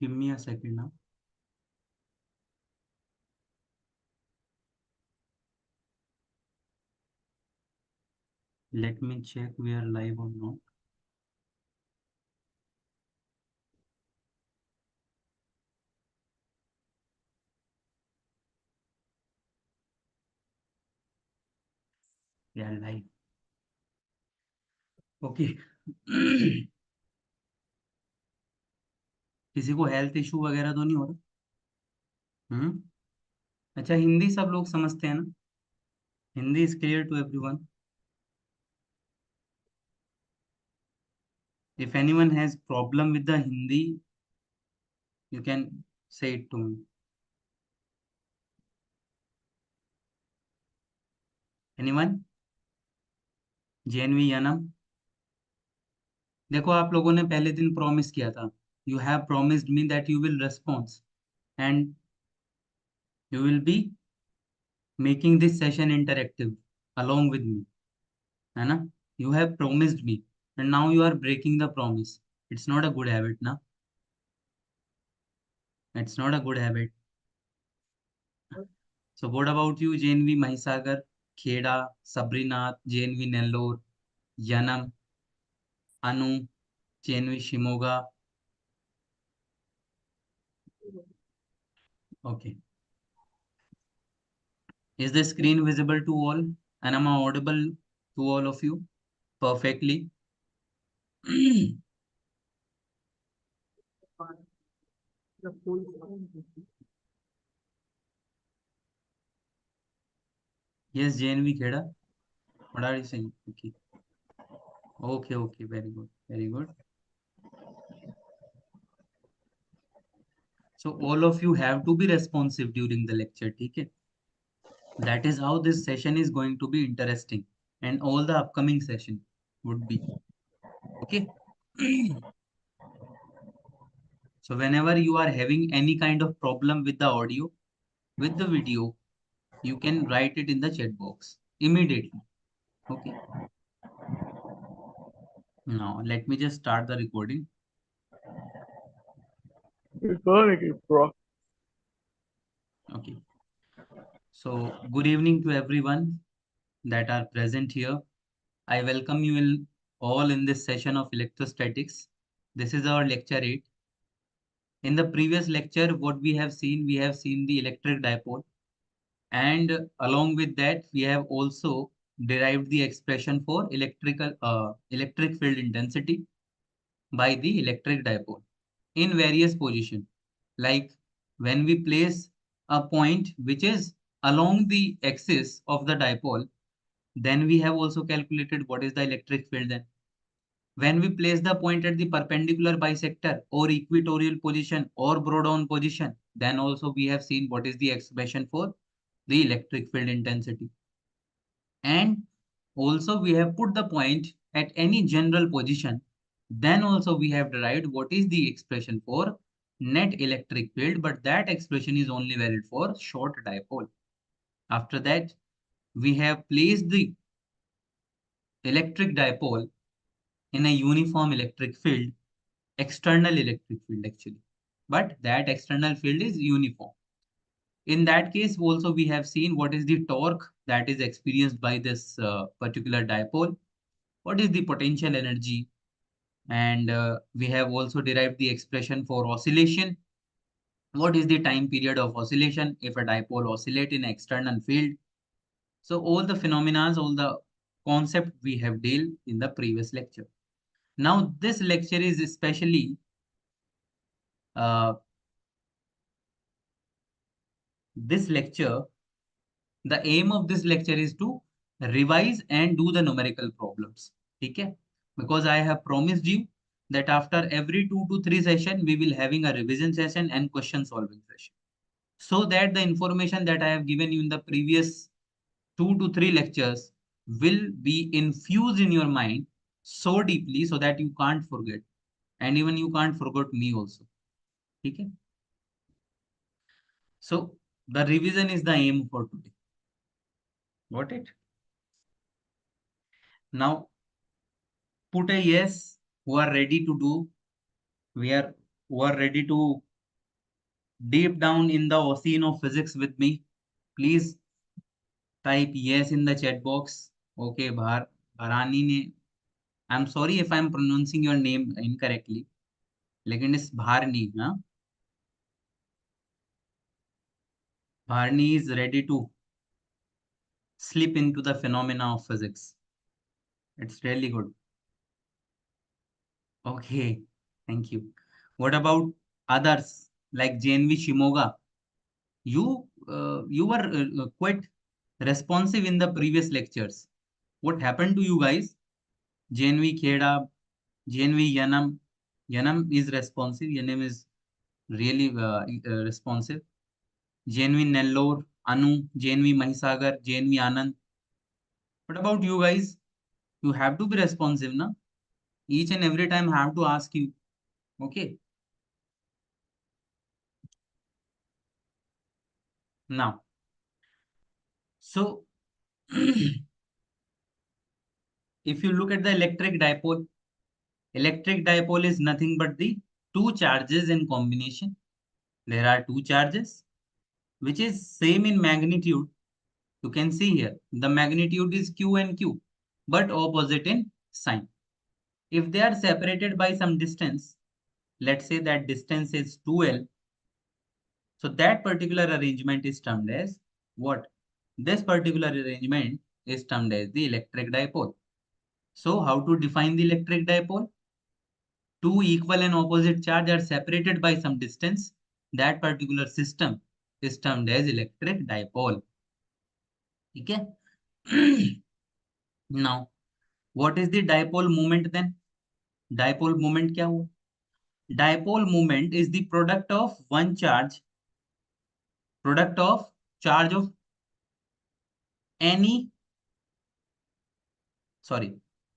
Give me a second now. Let me check we are live or not. We are live. Okay किसी को health issue वगैरह तो नहीं हो रहा? अच्छा, हिंदी सब लोग समझते हैं ना? Hindi is clear to everyone? If anyone has problem with the Hindi, you can say it to me. Anyone? JNV Yanam? देखो, आप लोगों ने पहले दिन प्रॉमिस किया था. You have promised me that you will respond and you will be making this session interactive along with me. है ना? You have promised me and now you are breaking the promise. It's not a good habit, na? It's not a good habit. So what about you, JNV Mahisagar, Kheda, Sabrinath, JNV Nellore, Yanam, Anu, JNV Shimoga? Okay. Is the screen visible to all? And am I audible to all of you perfectly? Yes, JNV Kheda. What are you saying? Okay. Okay, okay. Very good. Very good. So all of you have to be responsive during the lecture. Okay. That is how this session is going to be interesting. And all the upcoming session would be. Okay. So whenever you are having any kind of problem with the audio, with the video, you can write it in the chat box immediately. Okay. Now let me just start the recording. Okay. So good evening to everyone that are present here. I welcome you all in this session of electrostatics. This is our lecture 8. In the previous lecture, what we have seen the electric dipole. And along with that, we have also derived the expression for electric field intensity by the electric dipole in various positions. Like when we place a point which is along the axis of the dipole, then we have also calculated what is the electric field then. When we place the point at the perpendicular bisector or equatorial position or broad-on position, then also we have seen what is the expression for the electric field intensity. And also we have put the point at any general position, then also we have derived what is the expression for net electric field, but that expression is only valid for short dipole. After that, we have placed the electric dipole in a uniform electric field, external electric field actually, but that external field is uniform. In that case also we have seen what is the torque that is experienced by this particular dipole, what is the potential energy, and we have also derived the expression for oscillation. What is the time period of oscillation if a dipole oscillate in external field? So all the phenomena, all the concept we have dealt in the previous lecture. Now this lecture is especially uh, this lecture, the aim of this lecture is to revise and do the numerical problems. Okay? Because I have promised you that after every 2 to 3 session, we will having a revision session and question solving session. So that the information that I have given you in the previous 2 to 3 lectures will be infused in your mind so deeply so that you can't forget. And even you can't forget me also. Okay? So the revision is the aim for today. Got it? Now put a yes who are ready to do. We are who are ready to deep down in the ocean of physics with me? Please type yes in the chat box. Okay, Bharani ne. I'm sorry if I'm pronouncing your name incorrectly. लेकिन इस Bharani, huh? Bharani is ready to slip into the phenomena of physics. It's really good. Okay, thank you. What about others like JNV Shimoga? You were quite responsive in the previous lectures. What happened to you guys? JNV Kheda, JNV Yanam. Yanam is responsive. Yanam is really responsive. JNV Nellore, Anu, JNV Mahisagar, JNV Anand. What about you guys? You have to be responsive, na? Each and every time I have to ask you. Okay. Now, so if you look at the electric dipole is nothing but the two charges in combination. There are two charges which is same in magnitude. You can see here the magnitude is q and q, but opposite in sign. If they are separated by some distance, let's say that distance is 2l, so that particular arrangement is termed as what? This particular arrangement is termed as the electric dipole. So how to define the electric dipole? Two equal and opposite charge are separated by some distance. That particular system is termed as electric dipole. Okay. Now, what is the dipole moment then? Dipole moment क्या हुआ? Dipole moment is the product of charge of any, sorry,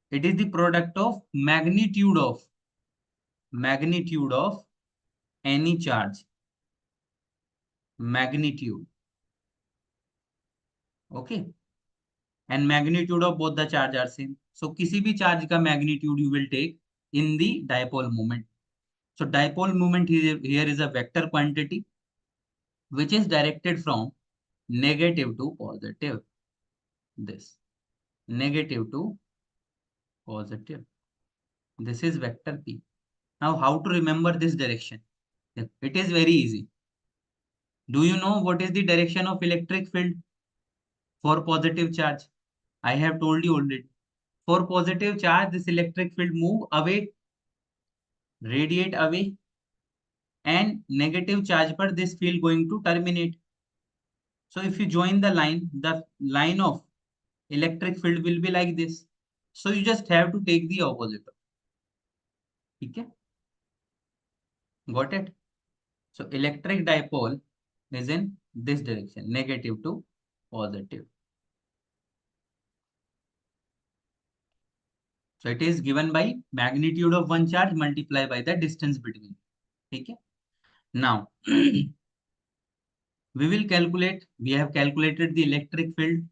it is the product of magnitude of any charge. Magnitude. Okay. And magnitude of both the charge are same. So किसी भी charge का magnitude you will take in the dipole moment. So dipole moment here is a vector quantity which is directed from negative to positive. This negative to positive. This is vector P. Now how to remember this direction? It is very easy. Do you know what is the direction of electric field for positive charge? I have told you already. For positive charge, this electric field move away, radiate away, and negative charge per this field going to terminate. So if you join the line of electric field will be like this. So you just have to take the opposite. Okay? Got it? So electric dipole is in this direction, negative to positive. So it is given by magnitude of one charge multiplied by the distance between. Okay? Now, we have calculated the electric field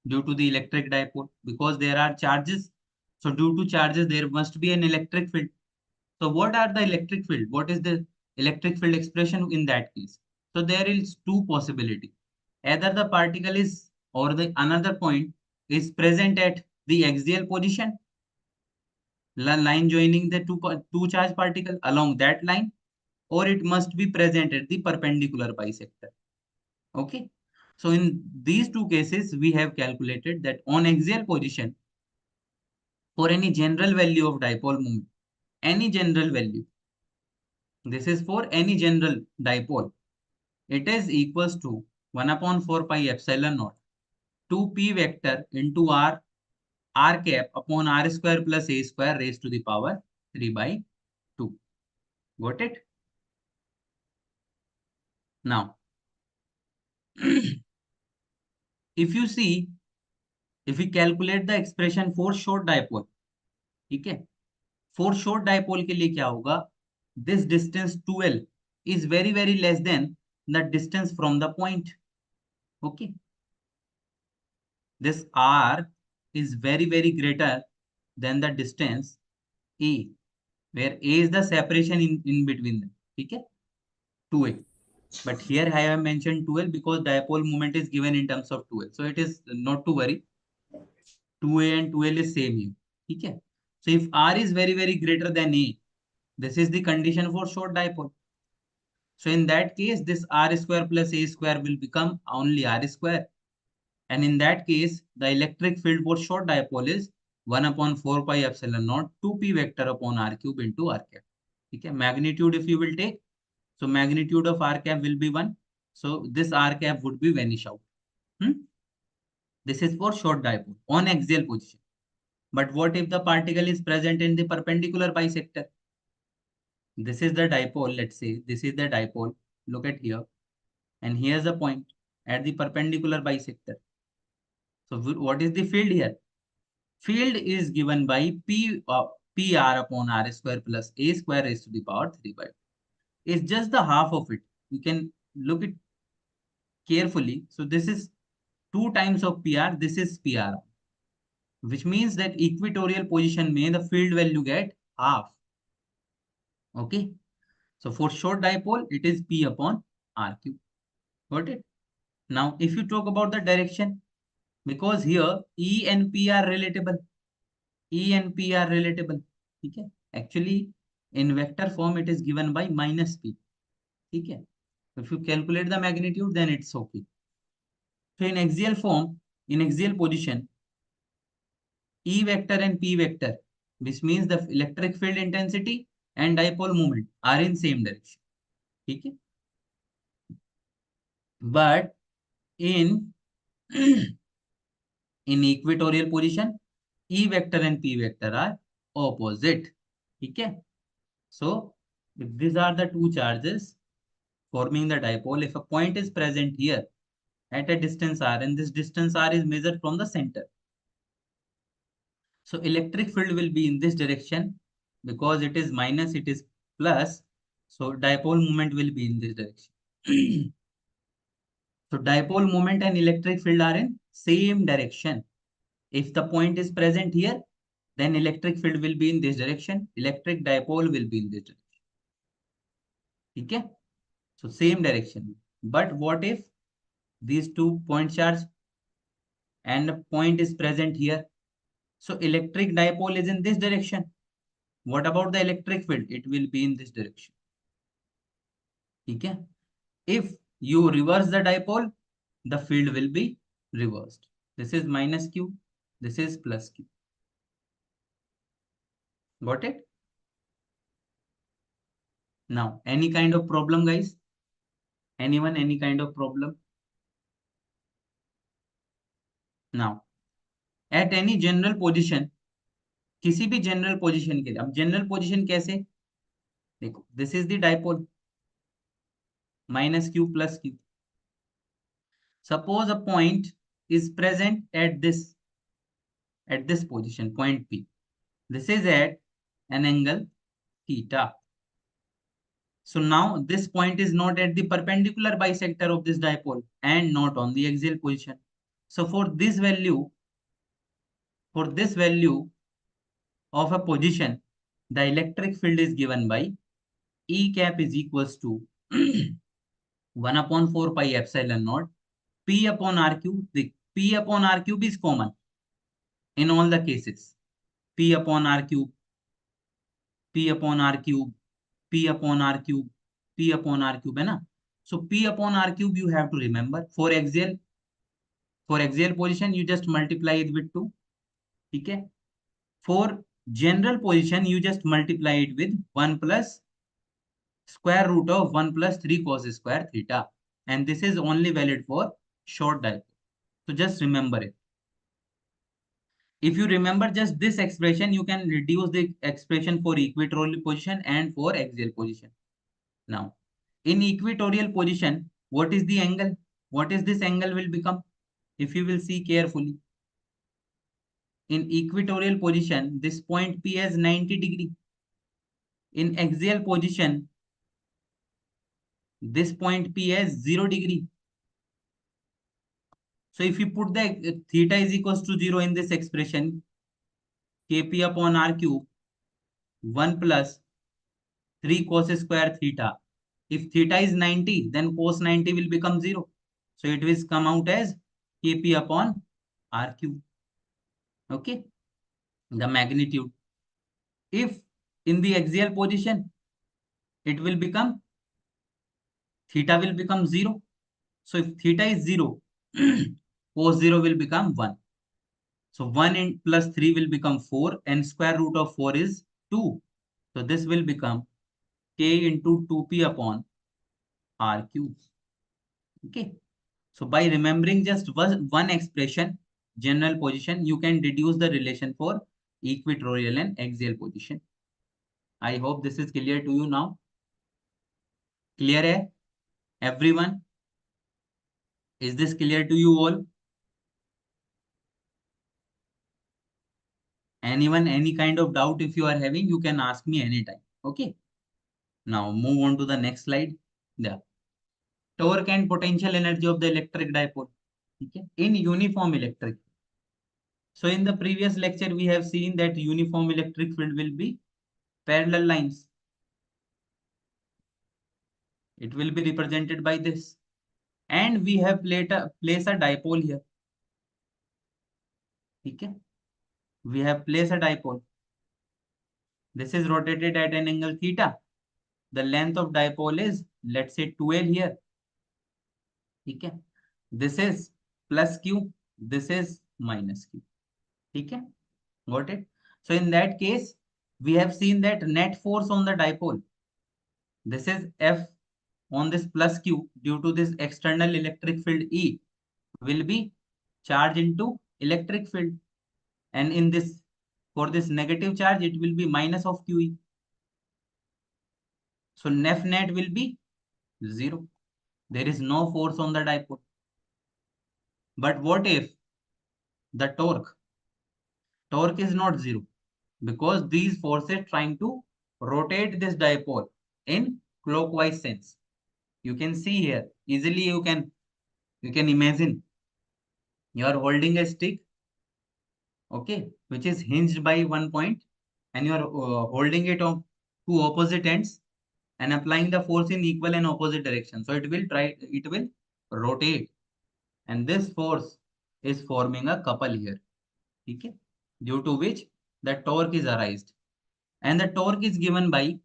due to the electric dipole because there are charges. So due to charges, there must be an electric field. So what are the electric field? What is the electric field expression in that case? So there is two possibility. Either the particle is or the another point is present at the axial position, line joining the two charge particle along that line, or it must be present at the perpendicular bisector. Okay. So in these two cases, we have calculated that on axial position, for any general value of dipole moment, any general value, this is for any general dipole, it is equals to 1 upon 4 pi epsilon naught 2p vector into r cap upon r square plus a square raised to the power 3 by 2. Got it? Now, if you see, if we calculate the expression for short dipole, ठीक है, for short dipole के लिए क्या होगा? This distance 2l is very very less than the distance from the point. Okay, this r is very very greater than the distance a, where a is the separation in between them. ठीक है, 2a. But here I have mentioned 2L because dipole moment is given in terms of 2L. So it is not to worry. 2A and 2L is same here. Okay. So if R is very, very greater than A, this is the condition for short dipole. So in that case, this R square plus A square will become only R square. And in that case, the electric field for short dipole is 1 upon 4 pi epsilon naught 2p vector upon R cube into R cap. Okay. Magnitude if you will take, so magnitude of R cap will be 1. So this R cap would be vanish out. Hmm? This is for short dipole on axial position. But what if the particle is present in the perpendicular bisector? This is the dipole, let's say. This is the dipole. Look at here. And here's the point at the perpendicular bisector. So what is the field here? Field is given by PR upon R square plus A square raised to the power 3 by 2. It's just the half of it. You can look it carefully. So this is 2 times of PR. This is PR, which means that equatorial position may the field value get half. Okay. So for short dipole, it is P upon R cube. Got it? Now, if you talk about the direction, because here E and P are relatable. E and P are relatable. Okay. Actually, in vector form, it is given by minus P. Okay. If you calculate the magnitude, then it's okay. So in axial form, in axial position, E vector and P vector, which means the electric field intensity and dipole moment are in same direction. Okay. But in in equatorial position, E vector and P vector are opposite. Okay. So if these are the two charges forming the dipole, if a point is present here at a distance r, and this distance r is measured from the center. So electric field will be in this direction because it is minus, it is plus. So dipole moment will be in this direction. So dipole moment and electric field are in same direction. If the point is present here, then electric field will be in this direction. Electric dipole will be in this direction. Okay? So same direction. But what if these two point charge and the point is present here? So electric dipole is in this direction. What about the electric field? It will be in this direction. Okay? If you reverse the dipole, the field will be reversed. This is minus Q. This is plus Q. Got it? Now, any kind of problem, guys? Anyone, any kind of problem? Now, at any general position, किसी भी general position के लिए, अब general position कैसे? देखो, this is the dipole, minus Q plus Q. Suppose a point is present at this position, point P. This is at an angle theta. So now this point is not at the perpendicular bisector of this dipole and not on the axial position. So for this value of a position, the electric field is given by E cap is equals to 1 upon 4 pi epsilon naught P upon R cube. The P upon R cube is common in all the cases. P upon R cube, P upon R cube, P upon R cube, P upon R cube, है ना? So P upon R cube you have to remember. For axial position you just multiply it with 2. Okay? For general position you just multiply it with 1 plus square root of 1 plus 3 cos square theta. And this is only valid for short dipole. So just remember it. If you remember just this expression, you can reduce the expression for equatorial position and for axial position. Now, in equatorial position, what is the angle? What is this angle will become? If you will see carefully. In equatorial position, this point P has 90 degree. In axial position, this point P has 0 degree. So if you put the theta is equals to 0 in this expression, Kp upon R cube 1 plus 3 cos square theta If theta is 90, then cos 90 will become 0. So it will come out as Kp upon R cube. Okay, the magnitude. If in the axial position, it will become, theta will become 0. So if theta is 0, cos 0 will become 1. So 1 in plus 3 will become 4 and square root of 4 is 2. So this will become K into 2p upon R cube. Okay. So by remembering just one expression, general position, you can deduce the relation for equatorial and axial position. I hope this is clear to you now. Clear hai? Everyone? Is this clear to you all? Anyone, any kind of doubt if you are having, you can ask me anytime. Okay. Now move on to the next slide. Yeah. Torque and potential energy of the electric dipole. Okay. In uniform electric. So in the previous lecture, we have seen that uniform electric field will be parallel lines. It will be represented by this. And we have placed a dipole here. Okay. We have placed a dipole. This is rotated at an angle theta. The length of dipole is, let's say, 2L here. Okay. This is plus Q. This is minus Q. Okay. Got it? So in that case, we have seen that net force on the dipole. This is F on this plus Q due to this external electric field E will be charged into electric field. And in this, for this negative charge, it will be minus of QE. So net will be 0. There is no force on the dipole. But what if the torque? Torque is not 0 because these forces trying to rotate this dipole in clockwise sense. You can see here easily. You can imagine you are holding a stick, okay, which is hinged by one point, and you are holding it on two opposite ends and applying the force in equal and opposite direction. So it will rotate, and this force is forming a couple here, okay, due to which the torque is arised, and the torque is given by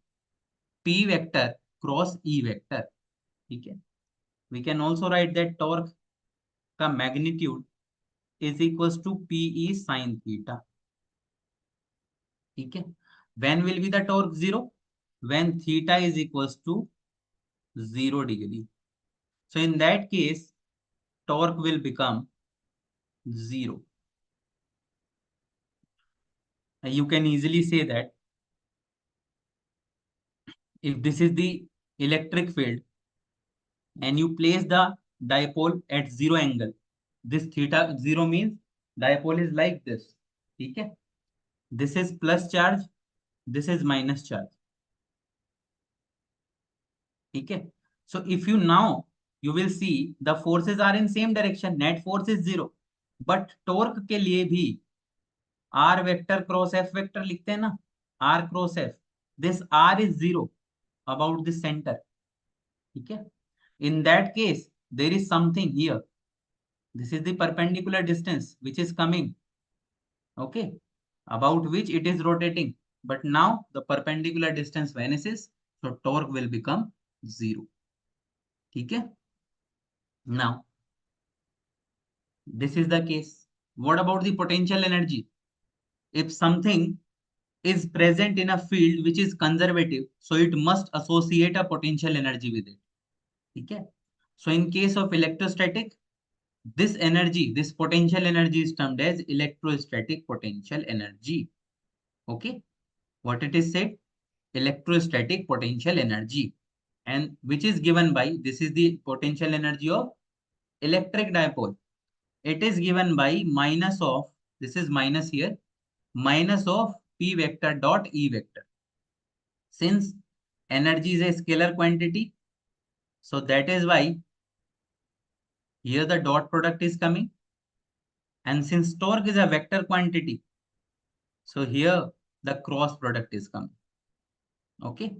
P vector cross E vector. Okay, we can also write that torque का magnitude is equals to PE sin theta. Okay, when will be the torque 0? When theta is equals to 0 degree. So in that case, torque will become 0. You can easily say that if this is the electric field and you place the dipole at 0 angle, this theta 0 means dipole is like this. Okay, this is plus charge, this is minus charge. Okay, so if you now, you will see the forces are in same direction. Net force is 0, but torque के लिए भी r vector cross f vector लिखते हैं ना, r cross f. This r is 0 about the center. Okay, in that case there is something here. This is the perpendicular distance which is coming, okay, about which it is rotating. But now the perpendicular distance vanishes, so torque will become 0. Okay, now this is the case. What about the potential energy? If something is present in a field which is conservative, so it must associate a potential energy with it. Okay, so in case of electrostatic, this energy, this potential energy is termed as electrostatic potential energy. Okay, what it is said? Electrostatic potential energy, and which is given by, this is the potential energy of electric dipole. It is given by minus of, this is minus here, minus of P vector dot E vector. Since energy is a scalar quantity, so that is why here the dot product is coming. And since torque is a vector quantity, so here the cross product is coming. Okay.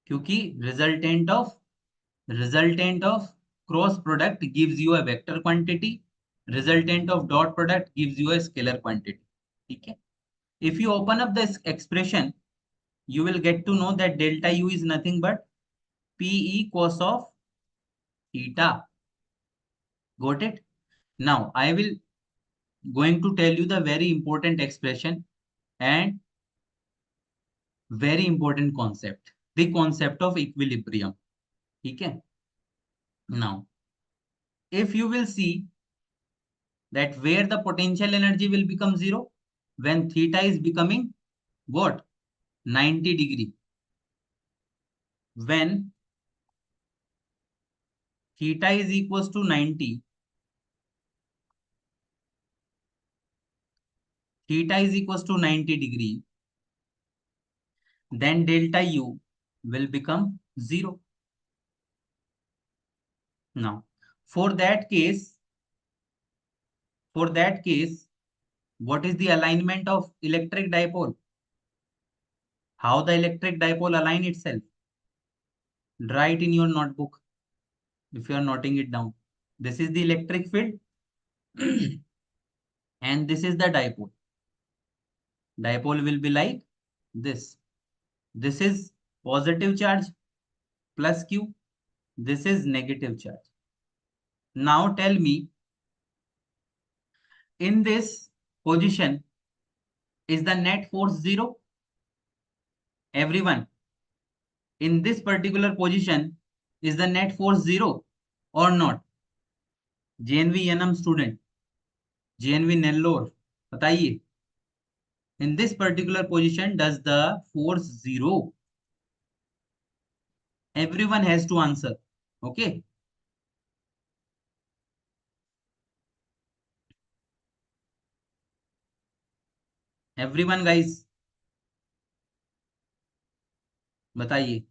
क्योंकि resultant of cross product gives you a vector quantity, resultant of dot product gives you a scalar quantity. ठीक है. If you open up this expression, you will get to know that delta u is nothing but PE cos of theta. Got it? Now I will going to tell you the very important expression and very important concept, the concept of equilibrium. ठीक है. Now if you will see that where the potential energy will become zero, when theta is becoming what, 90 degree, when theta is equals to 90, theta is equals to 90 degree, then delta u will become 0. Now for that case, what is the alignment of electric dipole? How the electric dipole align itself? Write in your notebook if you are noting it down. This is the electric field and this is the dipole. Dipole will be like this. This is positive charge plus q. This is negative charge. Now tell me, in this position, is the net force 0? Everyone, in this particular position, is the net force 0 or not? JNV Yanam student, JNV Nellore, बताइए. In this particular position, does the force 0? Everyone has to answer. Okay. Everyone guys, बताइए.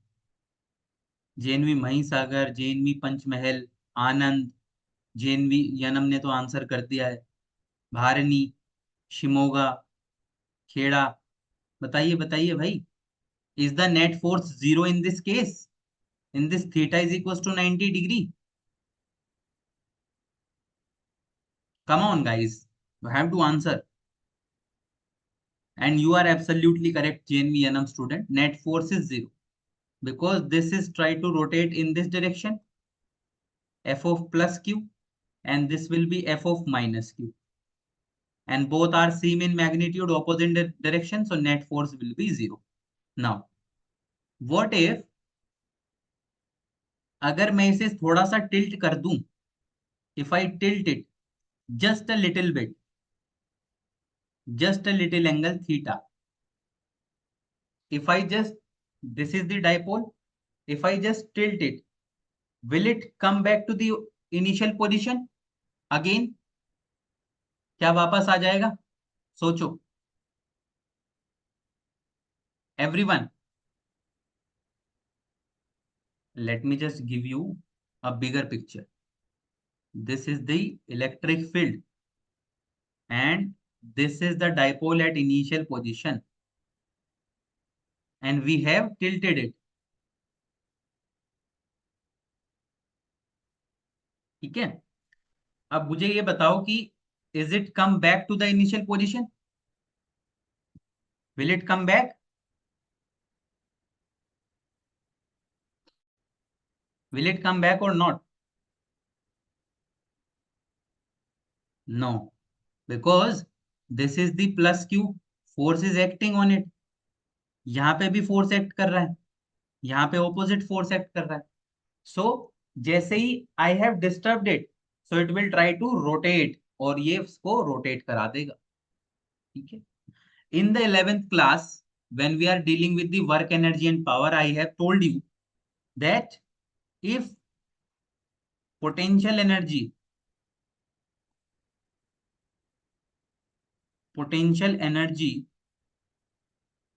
JNV Mahisagar, JNV Panchmahal, आनंद, JNV Yanam ने तो answer कर दिया है. भारनी, शिमोगा, खेड़ा, बताइए बताइए भाई. Is the net force 0 in this case? In this theta is equals to 90 degree. Come on guys, you have to answer. And you are absolutely correct, JNVNM student. Net force is 0 because this is try to rotate in this direction, f of plus q, and this will be f of minus q, and both are same in magnitude, opposite direction, so net force will be 0. Now what if अगर मैं इसे थोड़ा सा tilt कर दूं, if I tilt it just a little bit, just a little angle theta, if I just, this is the dipole, if I just tilt it, will it come back to the initial position again? क्या वापस आ जाएगा? सोचो. Everyone, let me just give you a bigger picture. This is the electric field and this is the dipole at initial position and we have tilted it. ठीक है. अब मुझे ये बताओ कि is it come back to the initial position? Will it come back? Will it come back or not? No, because this is the plus q, force is acting on it. यहाँ पे भी फोर्स एक्ट कर रहा है, यहाँ पे opposite force act कर रहा है. सो जैसे ही I have disturbed it, so it will try to rotate और ये उसको रोटेट करा देगा. ठीक है. In the 11th class when we are dealing with the work energy and power, I have told you that if potential energy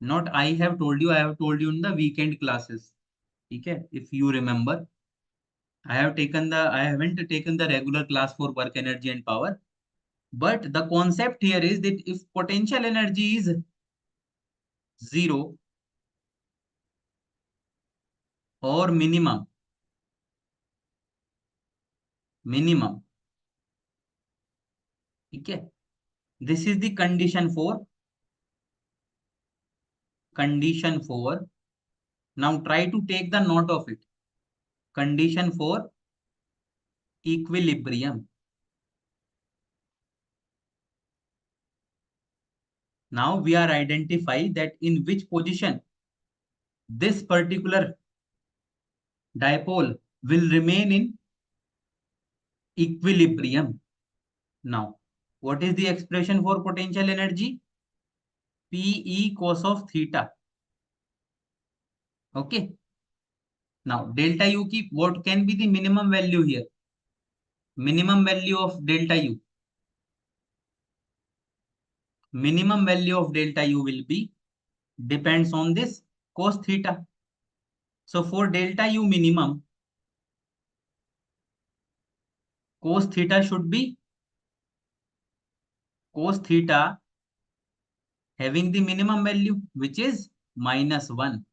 not I have told you, I have told you in the weekend classes. ठीक है. If you remember, I haven't taken the regular class for work energy and power, but the concept here is that if potential energy is 0, और minimum minimum, ठीक है, this is the condition for now try to take the note of it, condition for equilibrium. Now we are identify that in which position this particular dipole will remain in equilibrium. Now, what is the expression for potential energy? Pe cos of theta. Okay. Now, delta U ki, what can be the minimum value here? Minimum value of delta U. Minimum value of delta U will be depends on this cos theta. So for delta U minimum, cos theta should be cos theta having the minimum value which is -1,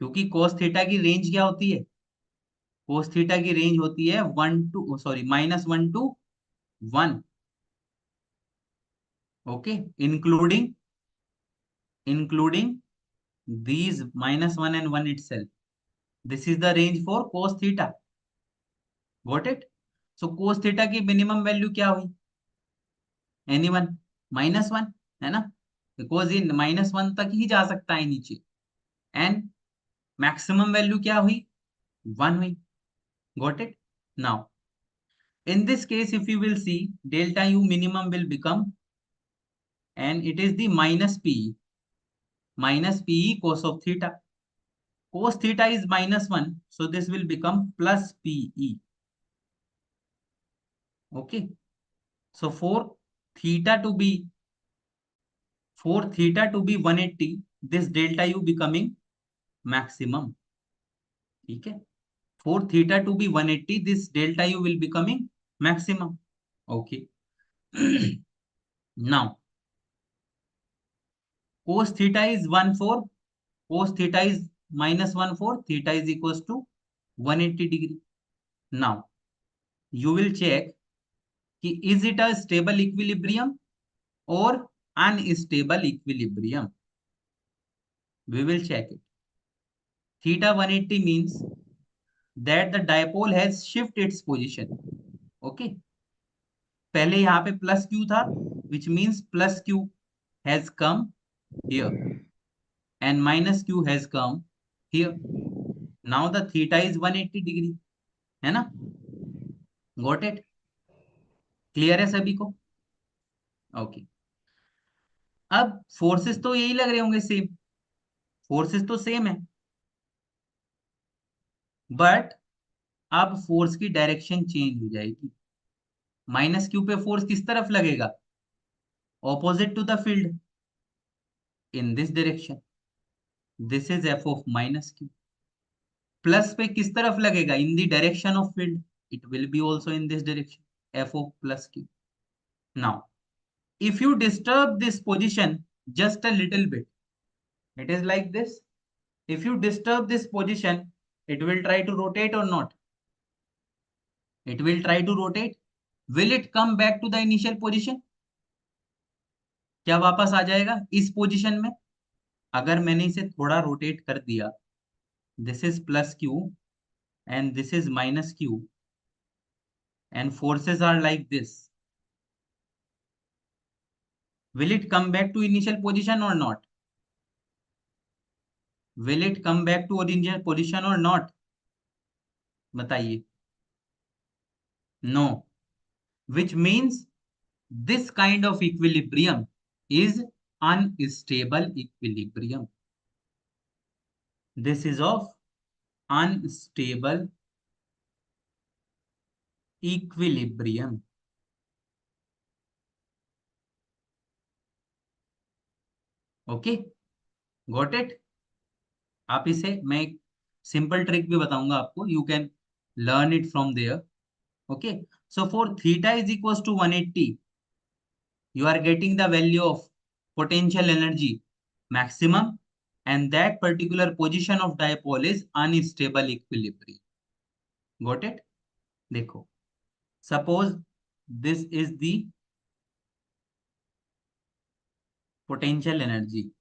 क्योंकि cos theta की range क्या होती है? cos theta की range होती है -1 to 1. Okay, including these -1 and 1 itself. This is the range for cos theta. Got it? So cos theta की minimum value क्या हुई? Any one, -1, है ना? बिकॉज ये -1 तक ही जा सकता है नीचे. एंड मैक्सिमम वैल्यू क्या हुई? 1 हुई. Got it? Now, in this case, if you will see, delta U minimum will become, and it is the minus PE cos of theta. Cos theta is -1, so this will become plus PE. Okay. So for theta to be 180, this delta U becoming maximum. ठीक है. For theta to be 180, this delta U will becoming maximum. Okay. Now, cos theta is 1/4, cos theta is -1/4, theta is equals to 180 degree. Now, you will check कि is it a stable equilibrium or unstable equilibrium. We will check it. Theta 180 means that the dipole has shifted its position. Okay. पहले यहाँ पे plus Q था, which means plus q has come here and minus q has come here. Now the theta is 180 degree. है ना? Got it? Clear है सभी को? Okay. अब फोर्सेस तो यही लग रहे होंगे सेम, फोर्सेस तो सेम है, बट अब फोर्स की डायरेक्शन चेंज हो जाएगी. माइनस क्यू पे फोर्स किस तरफ लगेगा? Opposite to the field, in this direction. This is F of minus Q. Plus पे किस तरफ लगेगा? In the direction of field, it will be also in this direction, F of plus Q. Now if you disturb this position just a little bit, it is like this. If you disturb this position, it will try to rotate or not? It will try to rotate. Will it come back to the initial position? क्या वापस आ जाएगा इस position में? अगर मैंने इसे थोड़ा rotate कर दिया, this is plus Q and this is minus Q and forces are like this, will it come back to initial position or not? Will it come back to original position or not? बताइए. No. Which means this kind of equilibrium is unstable equilibrium. This is of unstable equilibrium. Okay, got it? आप इसे, मैं एक simple trick भी बताऊंगा आपको, you can learn it from there. Okay, so for theta is equal to 180, you are getting the value of potential energy maximum and that particular position of dipole is unstable equilibrium. Got it? देखो, suppose this is the potential energy.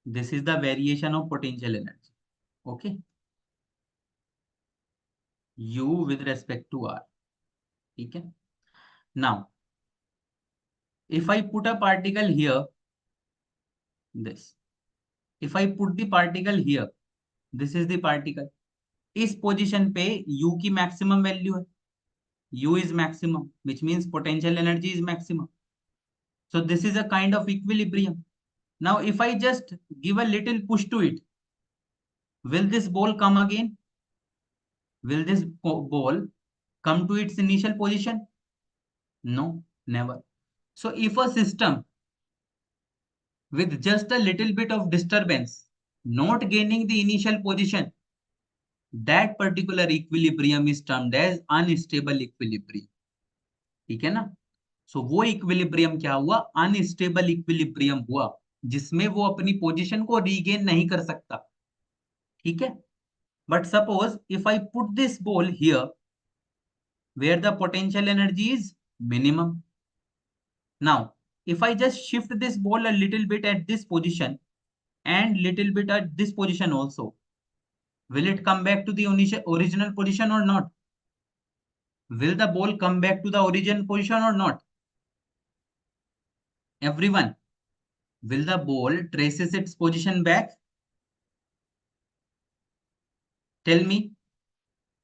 This is the variation of potential energy. Okay, U with respect to R. ठीक है? Now, if I put a particle here, this. If I put the particle here, this is the particle. इस position पे U की maximum value है. U is maximum, which means potential energy is maximum. So this is a kind of equilibrium. Now, if I just give a little push to it, will this ball come again? Will this ball come to its initial position? No, never. So if a system with just a little bit of disturbance, not gaining the initial position, that particular equilibrium is termed as unstable equilibrium. ठीक है ना? सो वो equilibrium क्या हुआ? Unstable equilibrium हुआ, जिसमें वो अपनी पोजीशन को रीगेन नहीं कर सकता. ठीक है? But suppose if I put this ball here where the potential energy is minimum. Now if I just shift this ball a little bit at this position and little bit at this position also, will it come back to the original position or not? Will the ball come back to the original position or not? Everyone, will the ball traces its position back? Tell me.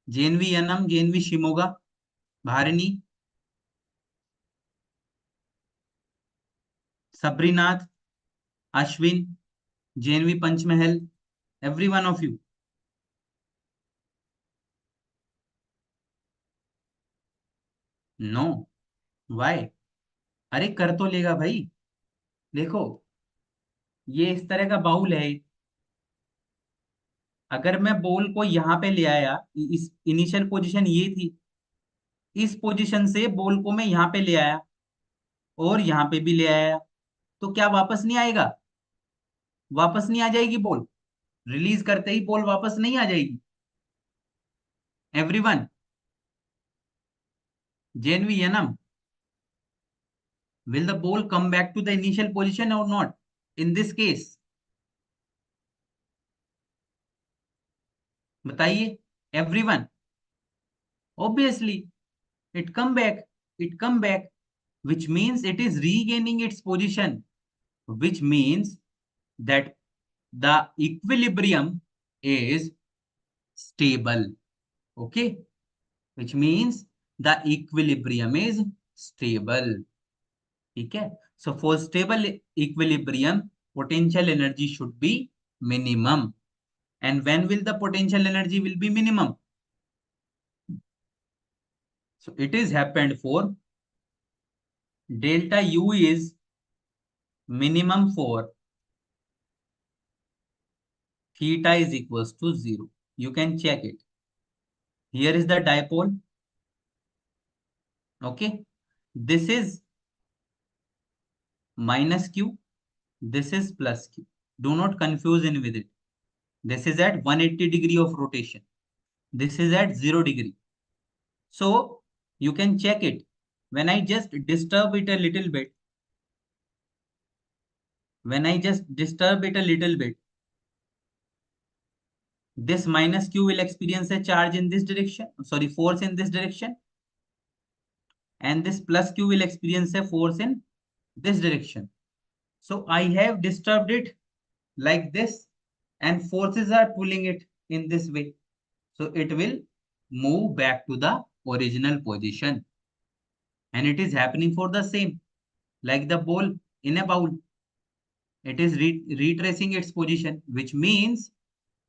JNV Yanam, JNV Shimoga, Bharini, Sabrinath, Ashwin, JNV Panchmahal, every one of you. No. Why? अरे कर तो लेगा भाई. देखो, ये इस तरह का बाउल है. अगर मैं बॉल को यहाँ पे ले आया, इस इनिशियल पोजीशन ये थी, इस पोजीशन से बॉल को मैं यहाँ पे ले आया और यहाँ पे भी ले आया, तो क्या वापस नहीं आएगा? वापस नहीं आ जाएगी बॉल. रिलीज करते ही बॉल वापस नहीं आ जाएगी. Everyone, JNV annum, will the ball come back to the initial position or not in this case? बताइए. Everyone. Obviously it come back, which means it is regaining its position, which means that the equilibrium is stable. Okay, which means the equilibrium is stable. ठीक है? So for stable equilibrium, potential energy should be minimum. And when will the potential energy will be minimum? So it is happened for delta U is minimum for theta is equals to 0. You can check it. Here is the dipole. Okay. This is minus Q. This is plus Q. Do not confuse in with it. This is at 180 degree of rotation. This is at 0 degree. So you can check it. When I just disturb it a little bit, this minus Q will experience a charge in this direction, sorry, force in this direction. And this plus Q will experience a force in this direction. So I have disturbed it like this, and forces are pulling it in this way. So it will move back to the original position. And it is happening for the same, like the ball in a bowl. It is retracing its position, which means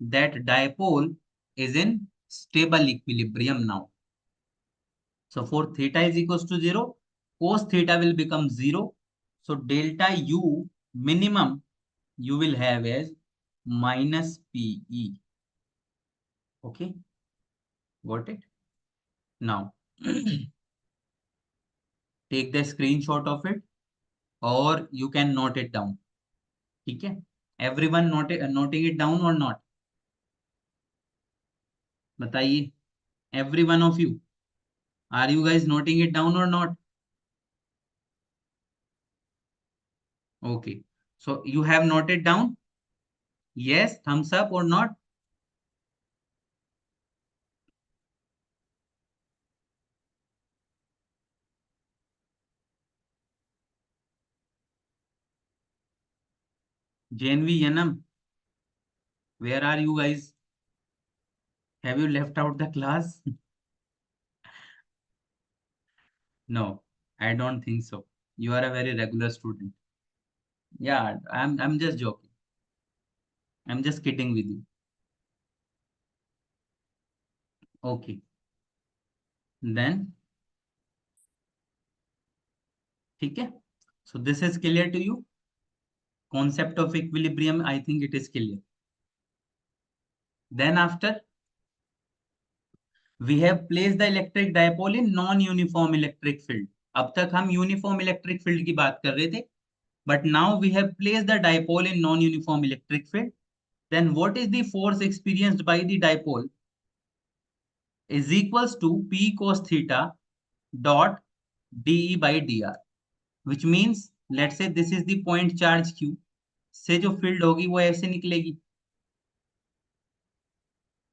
that dipole is in stable equilibrium now. So for theta is equals to 0, cos theta will become 0. So delta U minimum you will have as minus PE. Okay, got it? Now take the screenshot of it. or you can note it down. ठीक है, everyone noting it down or not? बताइए, every one of you, are you guys noting it down or not? Okay, so you have noted down? Yes, thumbs up or not? JNV Yanam, where are you guys? Have you left out the class? No, I don't think so. You are a very regular student. Yeah, I'm just joking. I'm just kidding with you. Okay. Then, ठीक है. So this is clear to you. Concept of equilibrium, I think it is clear. Then after, we have placed the electric dipole in non-uniform electric field. अब तक हम uniform electric field की बात कर रहे थे. But now we have placed the dipole in non-uniform electric field. Then what is the force experienced by the dipole is equals to P cos theta dot dE by dr, which means let's say this is the point charge Q से जो field होगी वो ऐसे निकलेगी.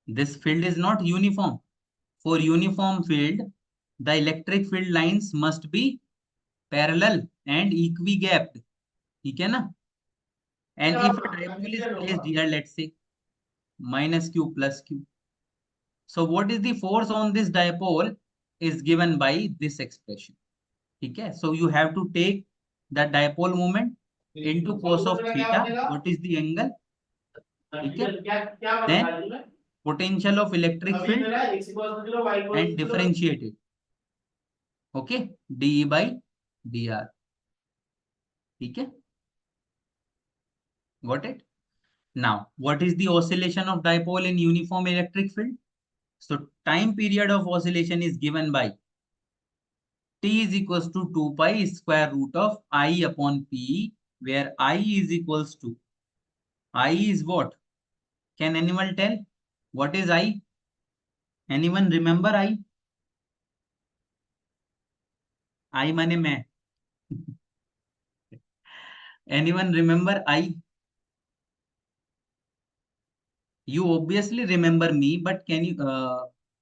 This field is not uniform. For uniform field, the electric field lines must be parallel and equi-gapped. ठीक है ना? And if a dipole is placed here, let's say minus Q plus Q. So what is the force on this dipole is given by this expression. ठीक है? So you have to take the dipole moment into cos of theta. What is the angle? ठीक है? Then potential of electric field and differentiate it. Okay, dE by dr. ठीक है? Got it? Now, what is the oscillation of dipole in uniform electric field? So time period of oscillation is given by T is equals to 2 pi square root of I upon P, where I is equals to, I is what? Can anyone tell? What is I? Anyone remember I? I माने मैं. Anyone remember I? You obviously remember me, but can you,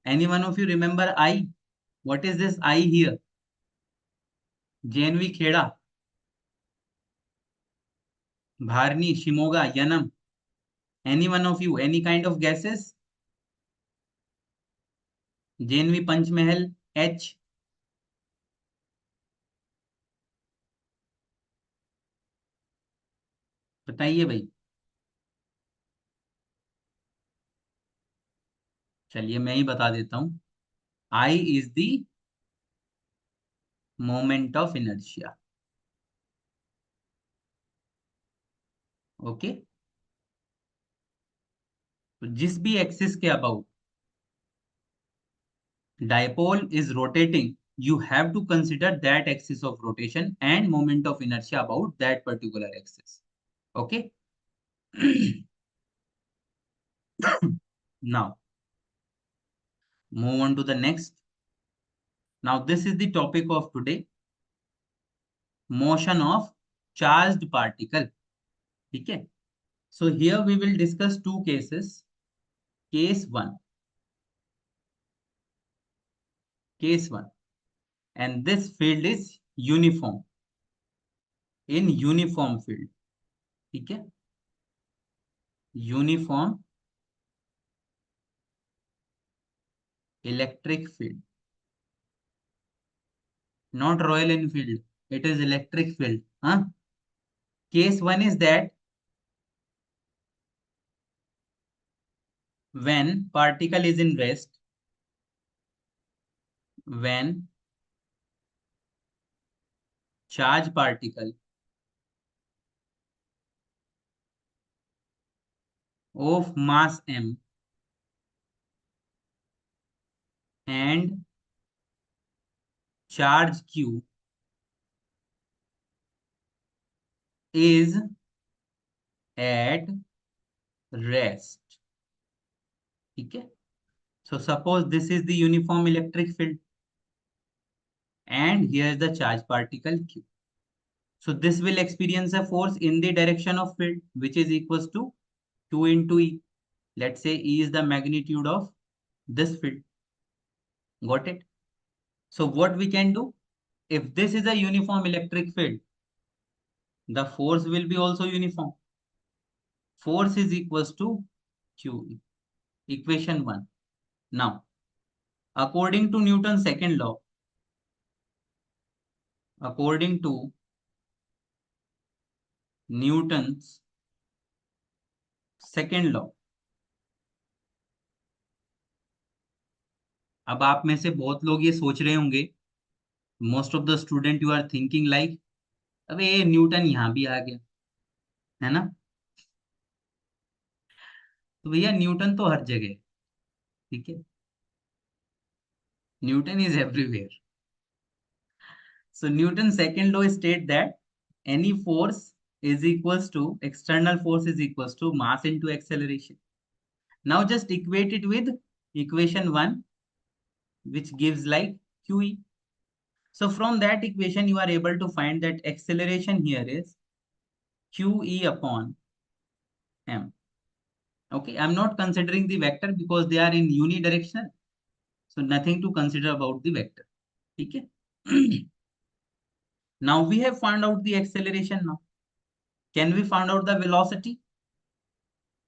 any one of you remember I? What is this I here? JNV Kheda, Bharni, Shimoga, Yanam. Any one of you, any kind of guesses? JNV Panchmahal, H. बताइए भाई. चलिए मैं ही बता देता हूं. I is the moment of inertia. Okay, तो जिस भी एक्सिस के about dipole is rotating, you have to consider that axis of rotation and moment of inertia about that particular axis. Okay. Now move on to the next. Now this is the topic of today, motion of charged particle. ठीक है? So here we will discuss two cases. Case 1. Case 1. And this field is uniform. In uniform field. ठीक है? Uniform electric field. Not Royal Enfield. It is electric field. Huh? Case 1 is that when particle is in rest, when charge particle of mass m and charge q is at rest. ठीक है. So suppose this is the uniform electric field and here is the charge particle Q. So this will experience a force in the direction of field which is equals to Q into E. Let's say E is the magnitude of this field. Got it? So what we can do? If this is a uniform electric field, the force will be also uniform. Force is equals to Q. Equation 1. Now, according to Newton's second law, according to Newton's second law, अब आप में से बहुत लोग ये सोच रहे होंगे, most of the student you are thinking like, अबे ये न्यूटन यहाँ भी आ गया, है ना? तो भैया न्यूटन तो हर जगह है, ठीक है. Newton is everywhere. So Newton's second law state that any force is equals to external force is equals to mass into acceleration. Now just equate it with equation 1 which gives like QE. So from that equation you are able to find that acceleration here is QE upon M. Okay, I'm not considering the vector because they are in unidirectional. So nothing to consider about the vector. Okay. Now we have found out the acceleration now. Can we find out the velocity?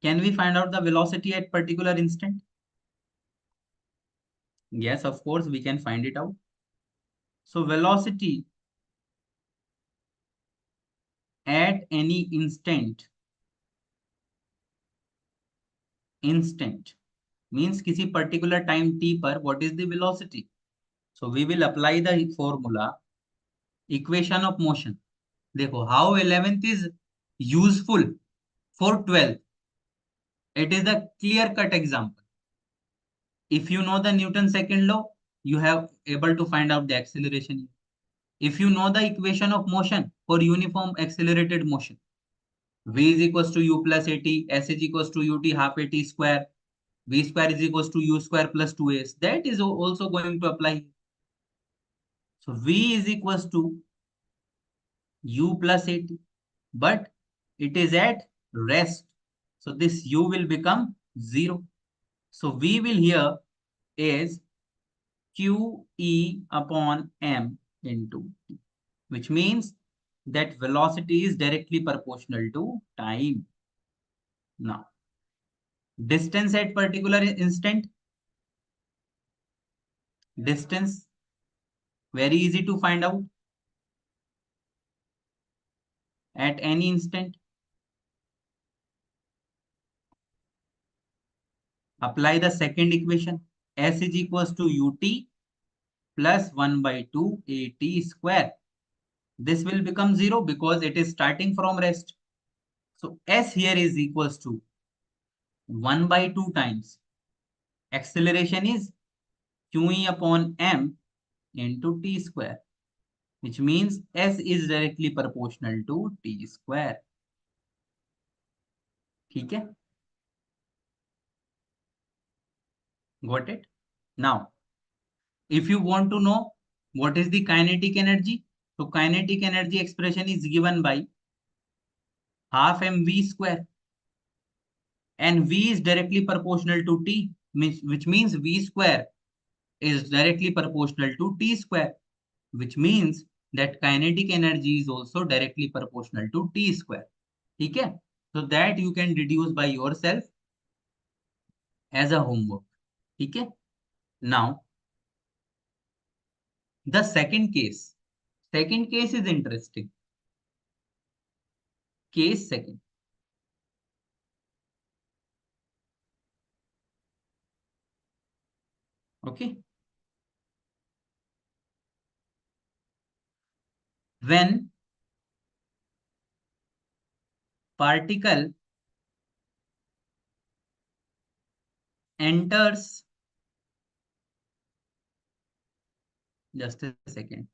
Can we find out the velocity at particular instant? Yes, of course, we can find it out. So velocity at any instant means किसी particular time t पर what is the velocity? So we will apply the formula equation of motion. देखो how 11th is useful for 12th. It is a clear cut example. If you know the Newton's second law, you have able to find out the acceleration. If you know the equation of motion for uniform accelerated motion, v is equals to u plus at, s is equals to ut half at square, v square is equals to u square plus 2s. That is also going to apply. So v is equals to u plus at, but it is at rest. So this u will become 0. So v will here is QE upon M into T, which means that velocity is directly proportional to time. Now, distance at particular instant, distance, very easy to find out at any instant. Apply the second equation, S is equals to UT plus 1 by 2 AT square. This will become 0 because it is starting from rest. So S here is equals to 1 by 2 times. Acceleration is QE upon M into T square, which means S is directly proportional to T square. ठीक है? Got it? Now, if you want to know what is the kinetic energy, so kinetic energy expression is given by half mv square, and v is directly proportional to t, which means v square is directly proportional to t square, which means that kinetic energy is also directly proportional to t square. ठीक है? So that you can deduce by yourself as a homework. ठीक है? Now, the second case is interesting. Case second. Okay. When particle enters, just a second,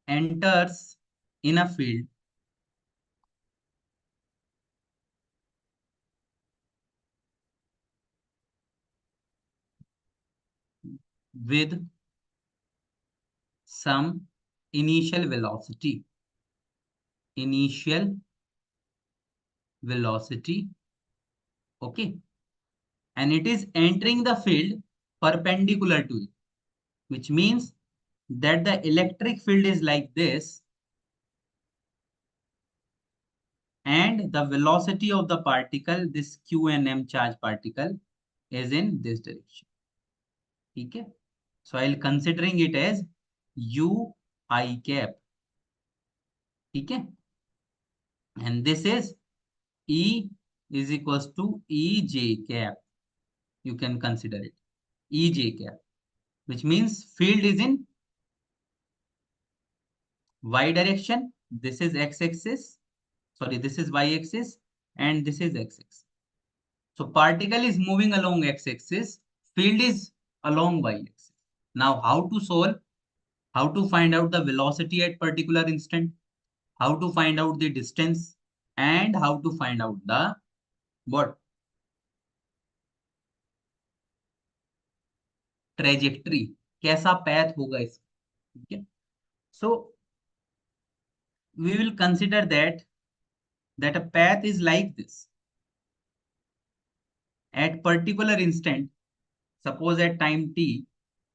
enters in a field with some initial velocity. Initial velocity. Okay. And it is entering the field perpendicular to it, which means that the electric field is like this and the velocity of the particle, this q and m charge particle, is in this direction. Okay. So I'll considering it as u I cap. Okay. And this is E is equals to EJ cap. You can consider it EJ cap, which means field is in y direction. This is x axis. Sorry, this is y axis and this is x axis. So particle is moving along x axis. Field is along y axis. Now how to solve? How to find out the velocity at particular instant? How to find out the distance? And how to find out the what? Trajectory. कैसा path होगा इसका? Okay. So we will consider that a path is like this. At particular instant, suppose at time t,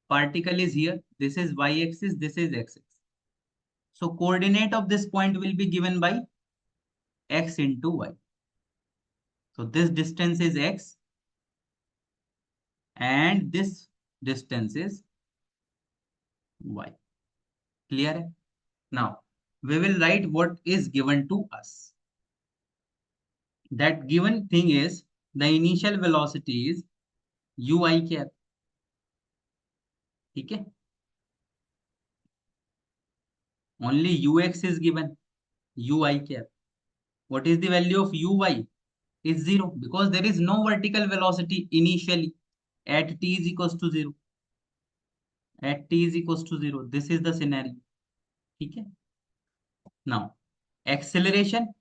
particle is here. This is y-axis, this is x-axis. So coordinate of this point will be given by x into y. So this distance is x and this distance is y. Clear? Now, we will write what is given to us. That given thing is the initial velocity is ui cap. Okay? Only ux is given, ui cap. What is the value of uy? Is 0 because there is no vertical velocity initially at t is equals to 0. At t is equals to 0. This is the scenario. Okay? Now, acceleration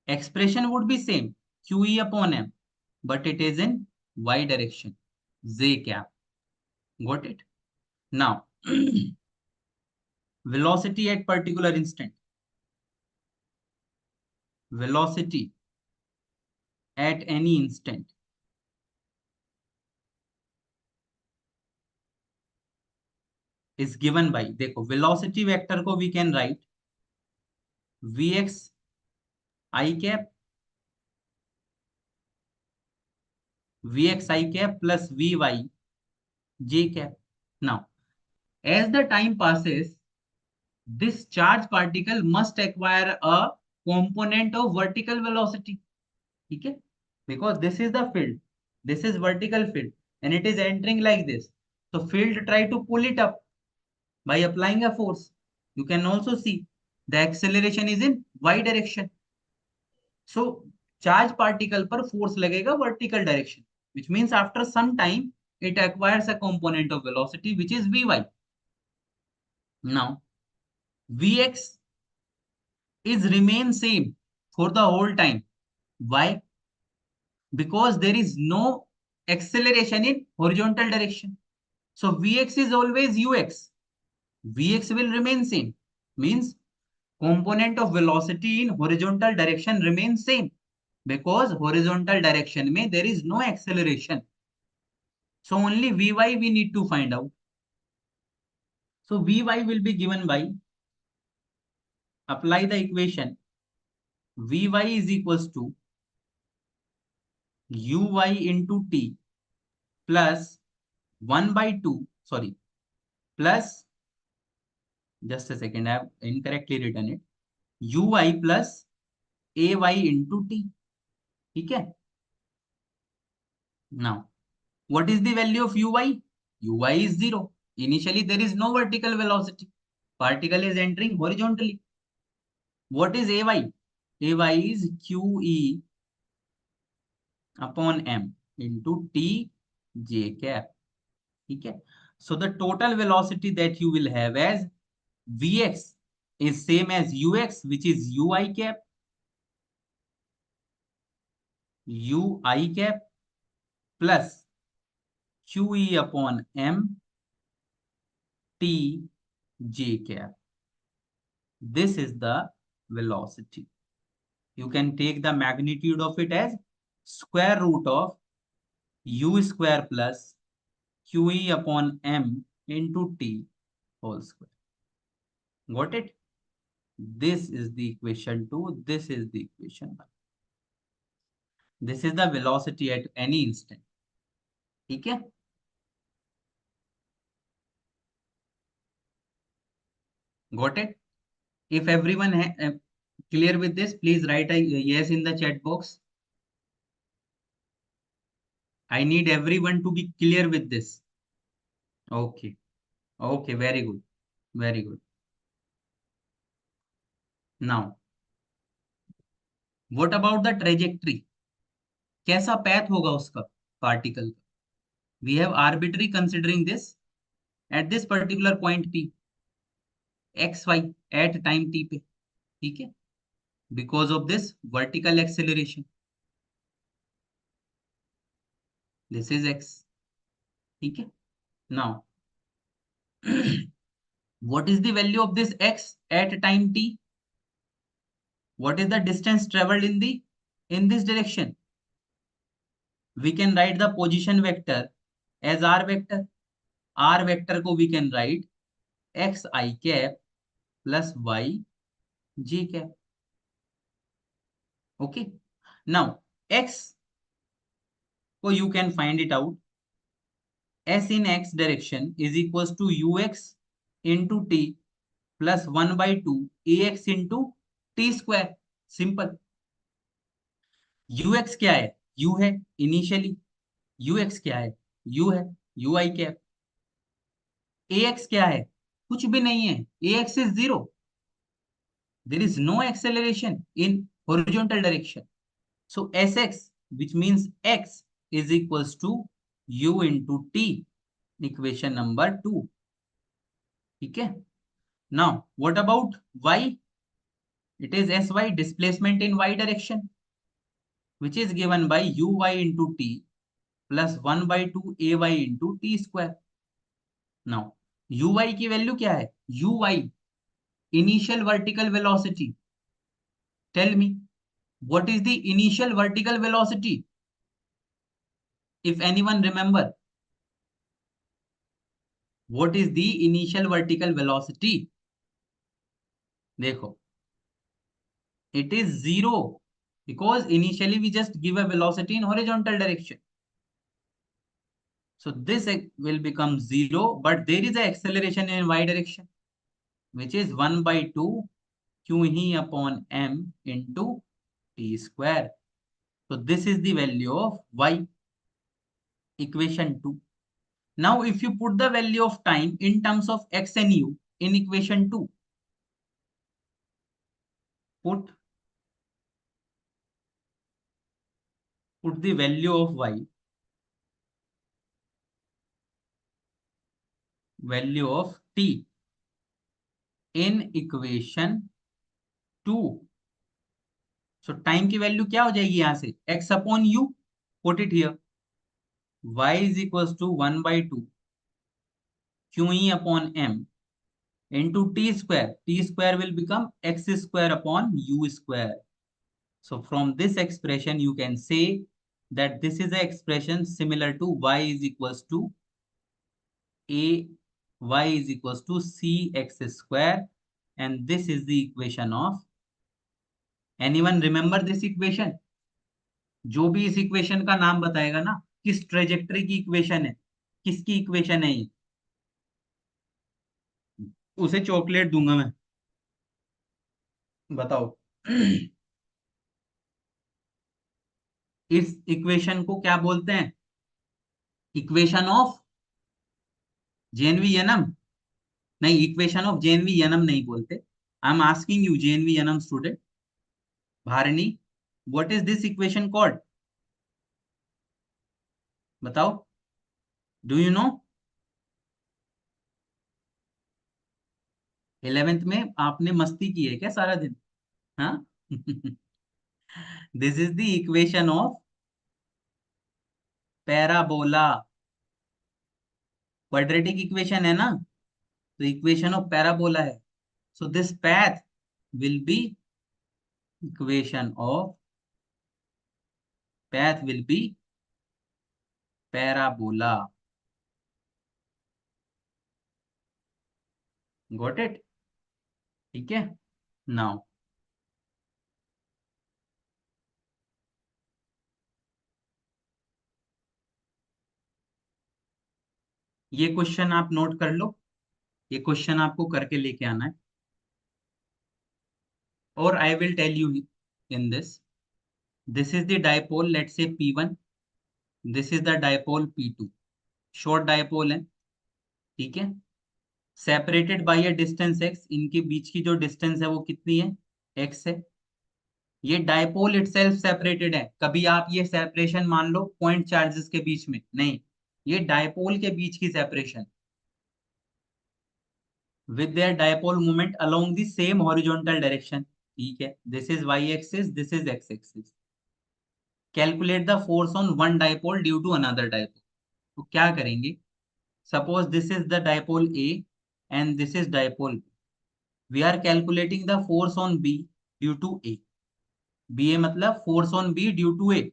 expression would be same qe upon m, but it is in y direction, z cap. Got it? Now, velocity at particular instant. Velocity at any instant is given by, देखो velocity vector को we can write vx I cap vx I cap plus vy j cap. Now, as the time passes, this charge particle must acquire a component of vertical velocity. Okay? Because this is the field, this is vertical field, and it is entering like this. So field try to pull it up by applying a force. You can also see the acceleration is in y direction. So charge particle पर force लगेगा vertical direction, which means after some time it acquires a component of velocity which is vy. Now vx is remain same for the whole time. Why? Because there is no acceleration in horizontal direction. So vx is always ux. Vx will remain same. Means component of velocity in horizontal direction remains same because horizontal direction में there is no acceleration. So only vy we need to find out. So vy will be given by, apply the equation, vy is equals to uy into t plus 1 by 2, sorry, plus, just a second, I have incorrectly written it, uy plus ay into t. Okay? Now, what is the value of uy? Uy is 0. Initially, there is no vertical velocity. Particle is entering horizontally. What is ay? Ay is qe upon m into t j cap. Okay? So the total velocity that you will have as vx is same as ux, which is ui cap, ui cap plus QE upon M T J cap. This is the velocity. You can take the magnitude of it as square root of U square plus QE upon M into T whole square. Got it? This is the equation 2. This is the equation 1. This is the velocity at any instant. ठीक है? Got it? If everyone clear with this, please write a yes in the chat box. I need everyone to be clear with this. Okay. Okay. Very good. Very good. Now, what about the trajectory? कैसा path होगा उसका particle का? We have arbitrary considering this at this particular point P, x, y at time t पे. ठीक है? Because of this vertical acceleration. This is x. ठीक है? Now, what is the value of this x at time t? What is the distance traveled in this direction? We can write the position vector as r vector. R vector को we can write x I cap plus y j cap. Okay. Now x को you can find it out. S in x direction is equals to ux into t plus 1 by 2 ax into t square. Simple. ux क्या है? u है initially. ux क्या है? u है ui cap. ax क्या है? कुछ भी नहीं है. ax is 0. There is no acceleration in horizontal direction. So Sx, which means x, is equals to u into t. Equation number 2. Okay. Now, what about y? It is Sy, displacement in y direction, which is given by uy into t plus 1 by 2 ay into t square. Now, uy की value क्या है? uy, initial vertical velocity. Tell me, what is the initial vertical velocity? If anyone remember, what is the initial vertical velocity? देखो, it is 0 because initially we just give a velocity in horizontal direction. So this will become 0, but there is an acceleration in y direction, which is 1 by 2 q upon m into t square. So this is the value of y, equation 2. Now if you put the value of time in terms of x and u in equation 2, put the value of y, value of t in equation 2. So time की value क्या हो जाएगी यहां से? x upon u. Put it here. Y is equals to 1 by 2 QE upon m into t square. T square will become x square upon u square. So from this expression, you can say that this is an expression similar to y is equals to a, y is equals to c x square, and this is the equation of. Anyone remember this equation? जो भी इस equation का नाम बताएगा ना, किस trajectory की equation है, किसकी इक्वेशन है ये, उसे चॉकलेट दूंगा मैं. बताओ. इस इक्वेशन को क्या बोलते हैं? Equation of JNV NM. नहीं, इक्वेशन ऑफ जेएनवी एनएम नहीं बोलते. I am asking you JNV NM student Bharani, what is this equation called? बताओ. Do you know? 11th में आपने मस्ती की है क्या सारा दिन? हाँ. This is the equation of parabola. Quadratic equation है ना, तो इक्वेशन ऑफ पैराबोला है. So this path will be equation of path will be parabola. Got it? ठीक है. नाउ ये क्वेश्चन आप नोट कर लो. ये क्वेश्चन आपको करके लेके आना है. और I will tell you in this is the dipole, let's say P1. This is the dipole P2. Short dipole है. ठीक है. Separated by a distance x. इनके बीच की जो डिस्टेंस है वो कितनी है? x है. ये डाइपोल इटसेल्फ सेपरेटेड है. कभी आप ये सेपरेशन मान लो पॉइंट चार्जेस के बीच में नहीं, ये डाइपोल के बीच की separation with their dipole moment along the same horizontal direction. ठीक है. This is y axis, this is x axis. Calculate the force on one dipole due to another dipole. तो क्या करेंगे? Suppose this is the dipole A and this is dipole B. We are calculating the force on B due to A. BA मतलब force on B due to A.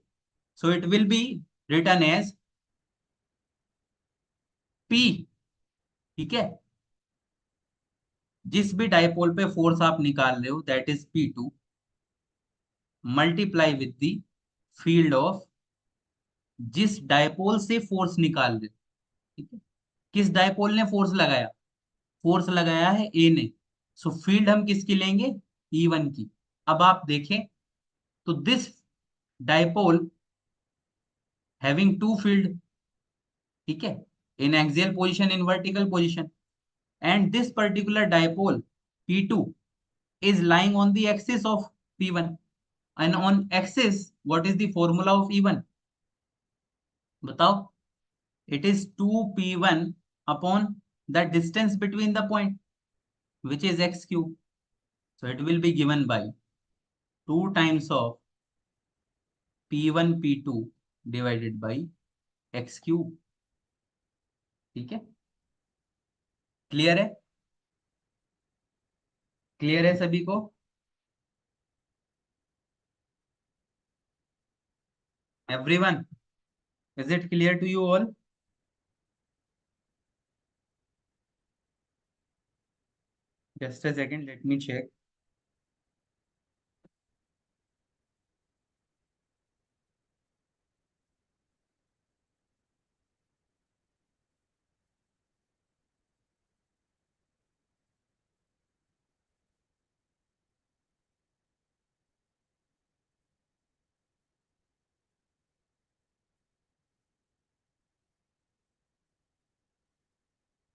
So it will be written as P. ठीक है. जिस भी dipole पे force आप निकाल रहे हो that is P2 multiply with the field of जिस डायपोल से फोर्स निकाल रहे हो. ठीक है. किस डायपोल ने फोर्स लगाया? फोर्स लगाया है ए ने. सो फील्ड हम किसकी लेंगे? E1 की. अब आप देखें तो this dipole having two field. ठीक है. In axial position, in vertical position. And this particular dipole P2 is lying on the axis of P1. And on axis, what is the formula of E1? बताओ. It is 2P1 upon the distance between the point, which is x cube. So it will be given by 2 times of P1 P2 divided by x cube. ठीक है. Clear है? Clear है सभी को? Everyone, is it clear to you all? Just a second, let me check.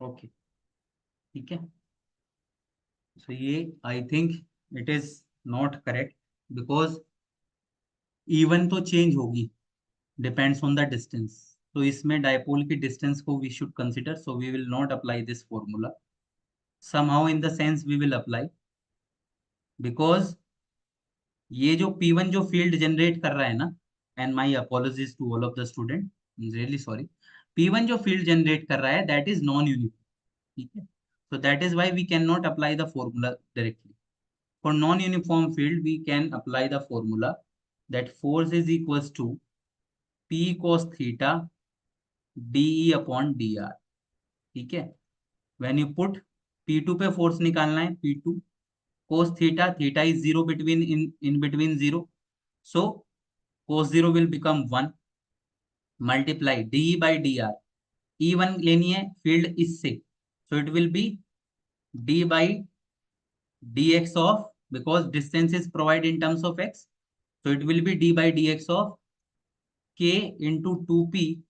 Okay. ठीक है. So ये I think it is not correct because E1 तो चेंज होगी, depends on the distance. तो इसमें डायपोल की डिस्टेंस को we should consider, so we will not apply this formula. Somehow in the sense we will apply because ये जो P1 जो field generate कर रहा है ना, and my apologies to all of the student, really sorry. P1 जो field generate कर रहा है दैट इज नॉन यूनिफॉर्म. ठीक है. So that is why we cannot apply the formula directly. For non-uniform field, we can apply the formula that force is equals to P cos theta dE upon dr. ठीक है. When you put P2 पे force निकालना है, P2 cos theta, theta is zero between in between zero. So cos zero will become 1 multiply dE by dr. E1 लेनी है field इससे. So it will be d by dx of, because distance is provided in terms of x, so it will be d by dx of k into 2p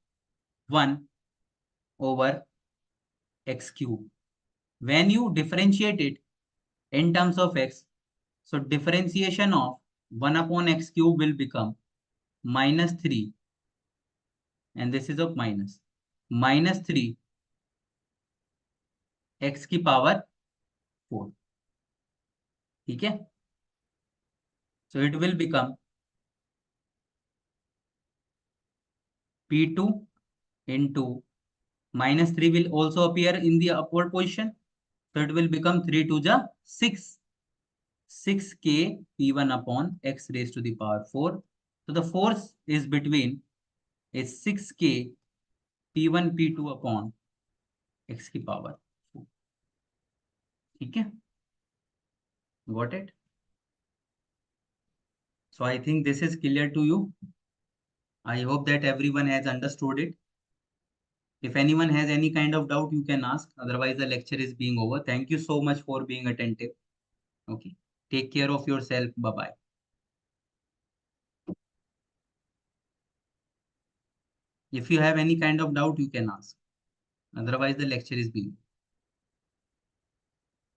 1 over x cube. When you differentiate it in terms of x, so differentiation of 1 upon x cube will become minus 3, and this is of minus 3 x की power 4. ठीक है. So it will become P2 into Minus 3 will also appear in the upward position. So it will become 3 to the 6. 6k p1 upon x raised to the power 4. So the force is between is 6k p1 p2 upon x की power 4. ठीक है? Got it? So I think this is clear to you. I hope that everyone has understood it. If anyone has any kind of doubt, you can ask. Otherwise, the lecture is being over. Thank you so much for being attentive. Okay. Take care of yourself. Bye-bye. If you have any kind of doubt, you can ask. Otherwise, the lecture is being